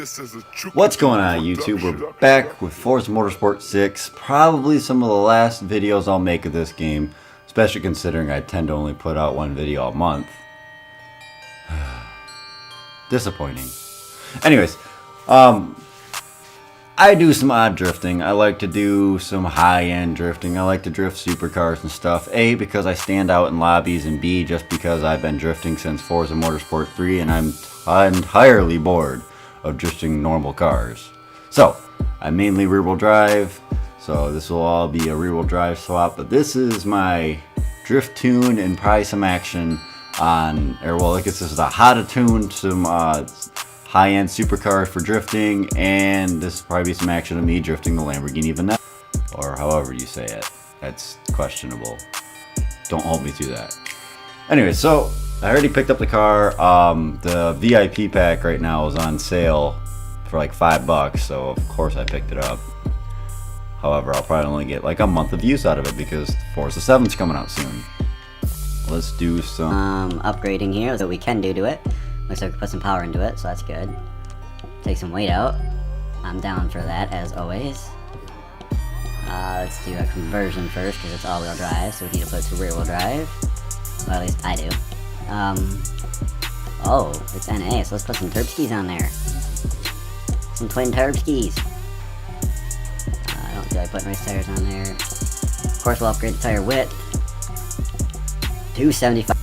What's going on, YouTube? We're back with Forza Motorsport 6. Probably some of the last videos I'll make of this game, especially considering I tend to only put out one video a month. Disappointing. Anyways, I do some odd drifting. I like to do some high-end drifting. I like to drift supercars and stuff. A, because I stand out in lobbies, and B, just because I've been drifting since Forza Motorsport 3 and I'm entirely bored of drifting normal cars. So, I mainly rear-wheel drive, so this will all be a rear-wheel drive swap, but this is my drift tune and probably some action on, or well, I guess this is a how to tune some high-end supercars for drifting, and this will probably be some action of me drifting the Lamborghini Veneno, or however you say it. That's questionable. Don't hold me to that. Anyway, so I already picked up the car. The VIP pack right now is on sale for like $5, so of course I picked it up. However, I'll probably only get like a month of use out of it because Forza 7's coming out soon. Let's do some upgrading here that we can do to it. Looks like we put some power into it, so that's good. Take some weight out. I'm down for that, as always. Let's do a conversion first, because it's all-wheel drive, so we need to put it to rear-wheel drive. Well, at least I do. Oh, it's NA, so let's put some Terpskis on there. Some twin Terpskis. I don't feel like putting race tires on there. Of course, we'll upgrade the tire width. 275.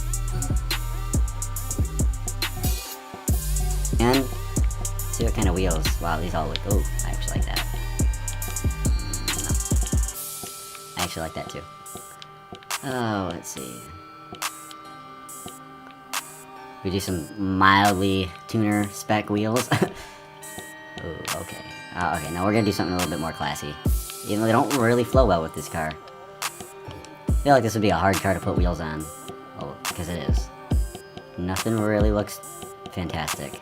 And see what kind of wheels. Wow, these all look. Oh, I actually like that. No. I actually like that too. Oh, let's see. We do some mildly tuner spec wheels. Oh, okay. Okay, now we're gonna do something a little bit more classy. Even though they don't really flow well with this car. I feel like this would be a hard car to put wheels on. Well, because it is. Nothing really looks fantastic.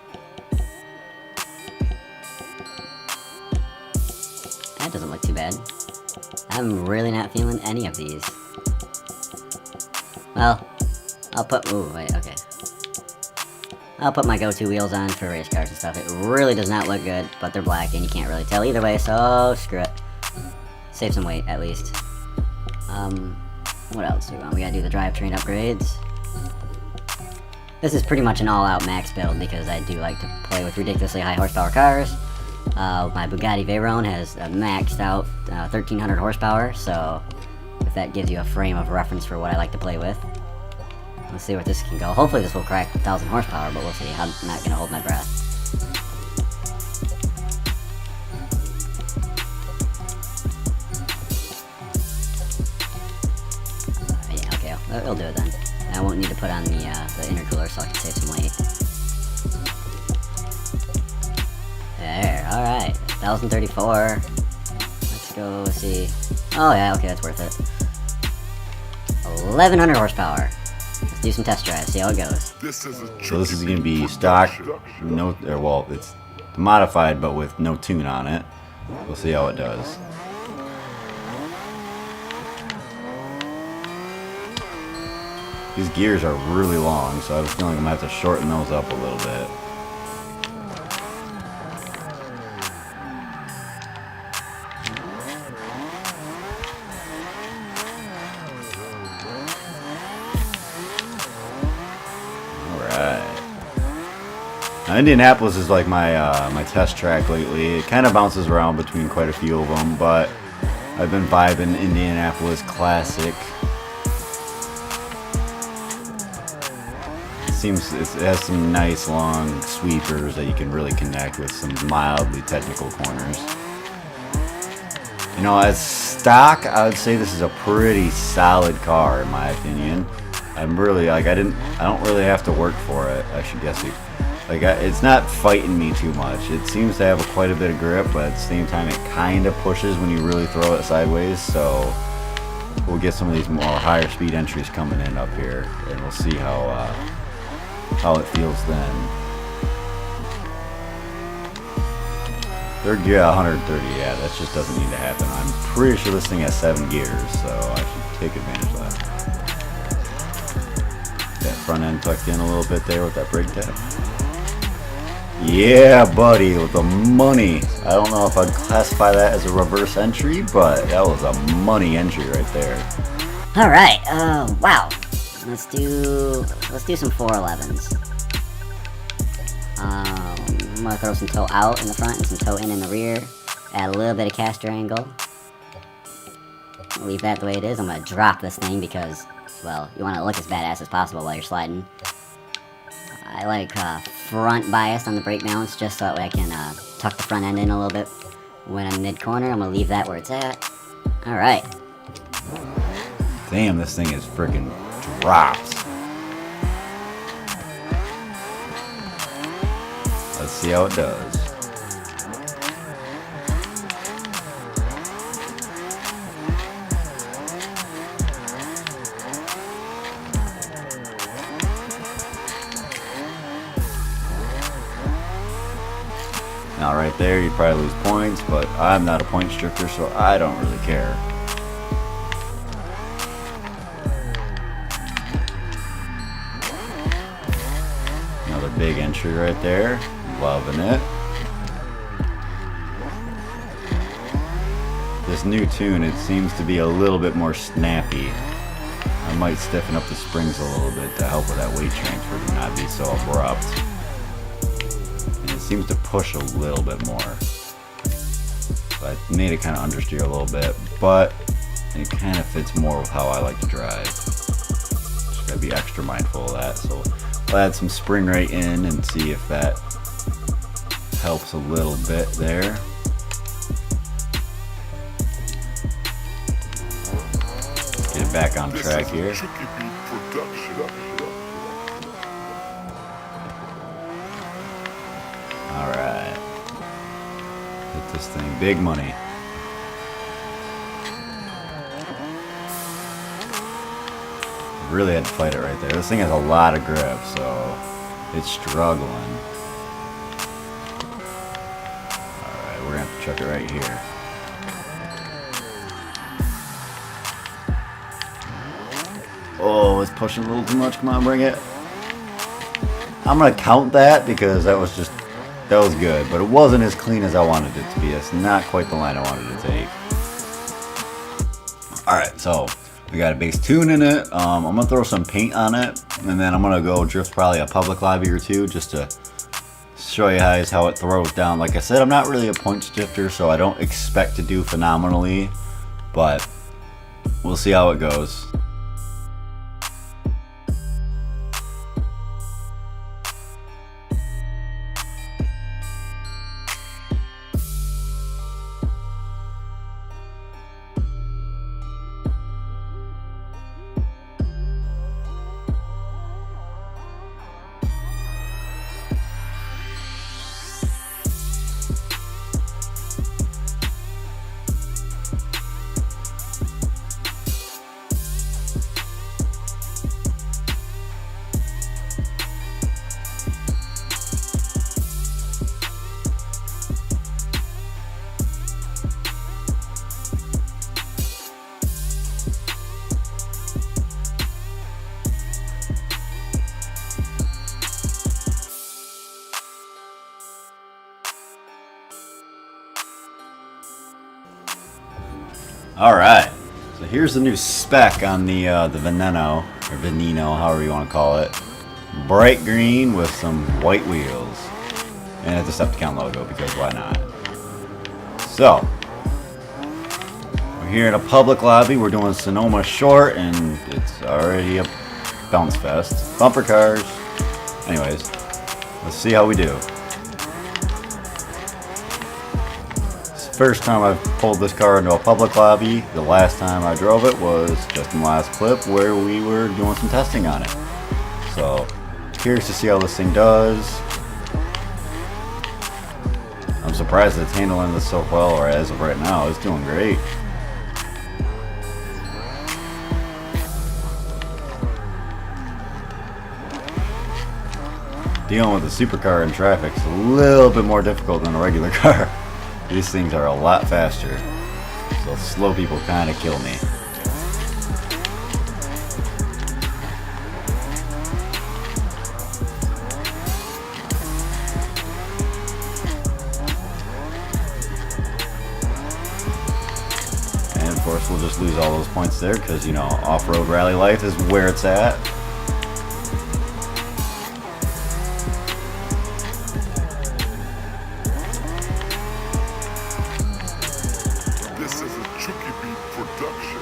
That doesn't look too bad. I'm really not feeling any of these. Well, I'll put... Ooh, wait, okay. I'll put my go-to wheels on for race cars and stuff. It really does not look good, but they're black and you can't really tell either way, so screw it. Save some weight, at least. What else do we want? We gotta do the drivetrain upgrades. This is pretty much an all-out max build because I do like to play with ridiculously high horsepower cars. My Bugatti Veyron has a maxed out 1300 horsepower, so if that gives you a frame of reference for what I like to play with. Let's see where this can go. Hopefully this will crack 1000 horsepower, but we'll see. I'm not gonna hold my breath. Yeah, okay, it'll do it then. I won't need to put on the intercooler so I can save some weight. There, alright. 1034. Let's go see. Oh yeah, okay, that's worth it. 1100 horsepower. Let's do some test drives, see how it goes. So this is going to be stock, no, or well, it's modified but with no tune on it. We'll see how it does. These gears are really long, so I was feeling I'm going to have to shorten those up a little bit. Now, Indianapolis is like my my test track lately. It kind of bounces around between quite a few of them, but I've been vibing Indianapolis Classic. It has some nice long sweepers that you can really connect with some mildly technical corners. You know, as stock, I would say this is a pretty solid car in my opinion. I'm really like I don't really have to work for it. I should guess it. Like, it's not fighting me too much. It seems to have quite a bit of grip, but at the same time it kind of pushes when you really throw it sideways, so we'll get some of these more higher speed entries coming in up here, and we'll see how it feels then. Third gear at 130, yeah, that just doesn't need to happen. I'm pretty sure this thing has 7 gears, so I should take advantage of that. That front end tucked in a little bit there with that brake tab. Yeah, buddy, with the money. I don't know if I'd classify that as a reverse entry, but that was a money entry right there. Alright, wow. Let's do some 411s. I'm gonna throw some toe out in the front and some toe in the rear. Add a little bit of caster angle. Leave that the way it is. I'm gonna drop this thing because, well, you want to look as badass as possible while you're sliding. I like front bias on the brake balance just so that way I can tuck the front end in a little bit. When I'm mid-corner, I'm gonna leave that where it's at. Alright. Damn, this thing is freaking drops. Let's see how it does. Now right there, you probably lose points, but I'm not a point drifter, so I don't really care. Another big entry right there. Loving it. This new tune, it seems to be a little bit more snappy. I might stiffen up the springs a little bit to help with that weight transfer to not be so abrupt. And it seems to push a little bit more. So I need to kind of understeer a little bit, but it kind of fits more with how I like to drive. Just gotta be extra mindful of that. So I'll add some spring right in and see if that helps a little bit there. Get back on track here. Alright. Hit this thing. Big money. Really had to fight it right there. This thing has a lot of grip, so it's struggling. Alright, we're gonna have to chuck it right here. Oh, it's pushing a little too much. Come on, bring it. I'm gonna count that because that was good, but it wasn't as clean as I wanted it to be. It's not quite the line I wanted to take. Alright, so we got a base tune in it. I'm gonna throw some paint on it, and then I'm gonna go drift probably a public lobby or two just to show you guys how it throws down. Like I said, I'm not really a points drifter, so I don't expect to do phenomenally, but we'll see how it goes. Alright, so here's the new spec on the Veneno, or Veneno, however you want to call it. Bright green with some white wheels. And a Decepticon logo, because why not? So, we're here in a public lobby. We're doing Sonoma Short, and it's already a bounce fest. Bumper cars. Anyways, let's see how we do. First time I've pulled this car into a public lobby. The last time I drove it was just in the last clip where we were doing some testing on it. So, curious to see how this thing does. I'm surprised it's handling this so well, or as of right now, it's doing great. Dealing with a supercar in traffic is a little bit more difficult than a regular car. These things are a lot faster, so slow people kind of kill me. course, we'll just lose all those points there because, you know, off-road rally life is where it's at. This is a Chucky Beat production.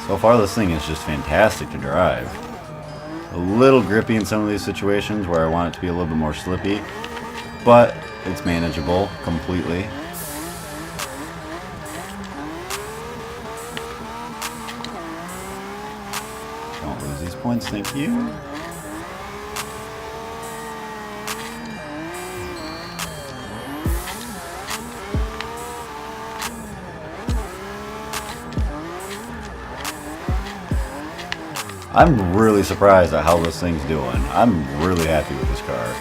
So far, this thing is just fantastic to drive. A little grippy in some of these situations where I want it to be a little bit more slippy, but it's manageable completely. Don't lose these points, thank you. I'm really surprised at how this thing's doing. I'm really happy with this car.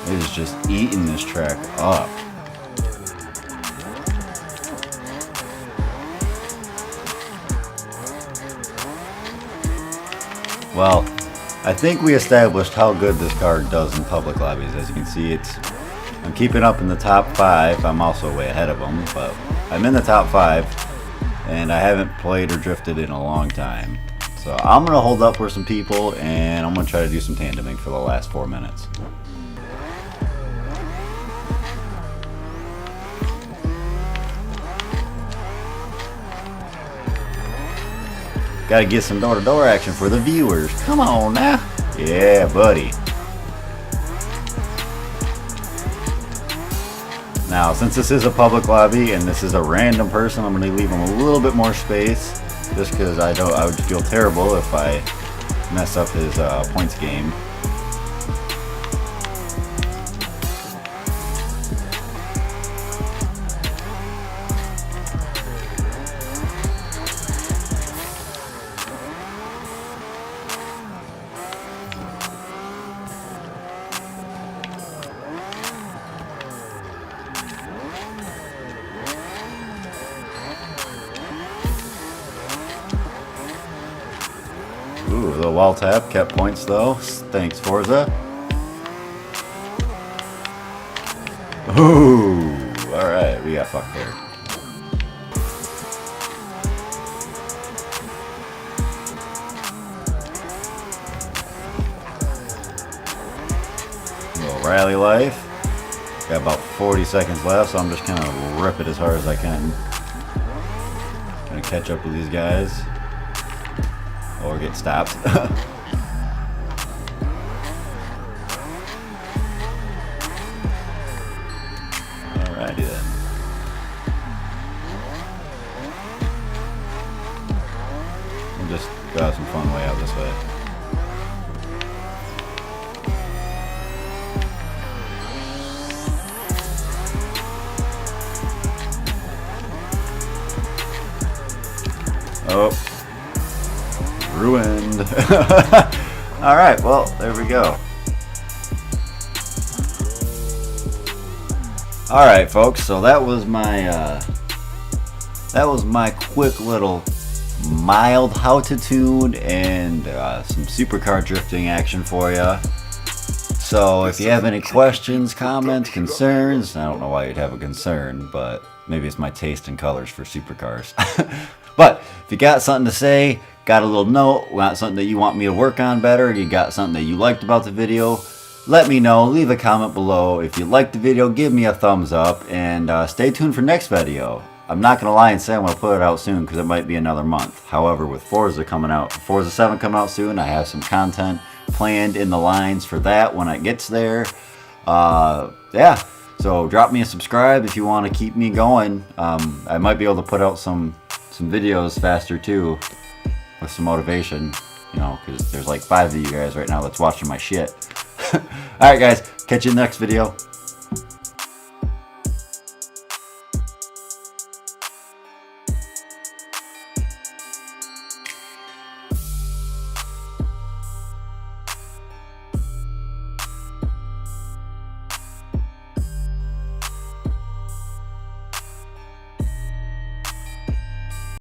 It is just eating this track up. Well, I think we established how good this car does in public lobbies. As you can see, I'm keeping up in the top 5. I'm also way ahead of them, but I'm in the top 5. And I haven't played or drifted in a long time. So I'm going to hold up for some people, and I'm going to try to do some tandeming for the last 4 minutes. Got to get some door-to-door action for the viewers. Come on now. Yeah, buddy. Now, since this is a public lobby and this is a random person, I'm going to leave him a little bit more space, just because I would feel terrible if I mess up his points game. Ooh, the wall tap kept points though. Thanks, Forza. Ooh, alright, we got fucked there. Little rally life. Got about 40 seconds left, so I'm just kind of rip it as hard as I can. Gonna catch up with these guys. Or get stopped. Alrighty then. We'll just go have some fun way out this way. Oh. Ruined. Alright, well, there we go. Alright, folks, so that was my quick little mild how to tune and some supercar drifting action for you. So if you have any questions, comments, concerns, I don't know why you'd have a concern, but maybe it's my taste in colors for supercars. But if you got something to say, got a little note, got something that you want me to work on better, you got something that you liked about the video, let me know. Leave a comment below. If you liked the video, give me a thumbs up, and stay tuned for next video. I'm not going to lie and say I'm going to put it out soon because it might be another month. However, with Forza 7 coming out soon, I have some content planned in the lines for that when it gets there. Yeah, so drop me a subscribe if you want to keep me going. I might be able to put out some videos faster too, with some motivation, you know, because there's like 5 of you guys right now that's watching my shit. Alright guys, catch you in the next video.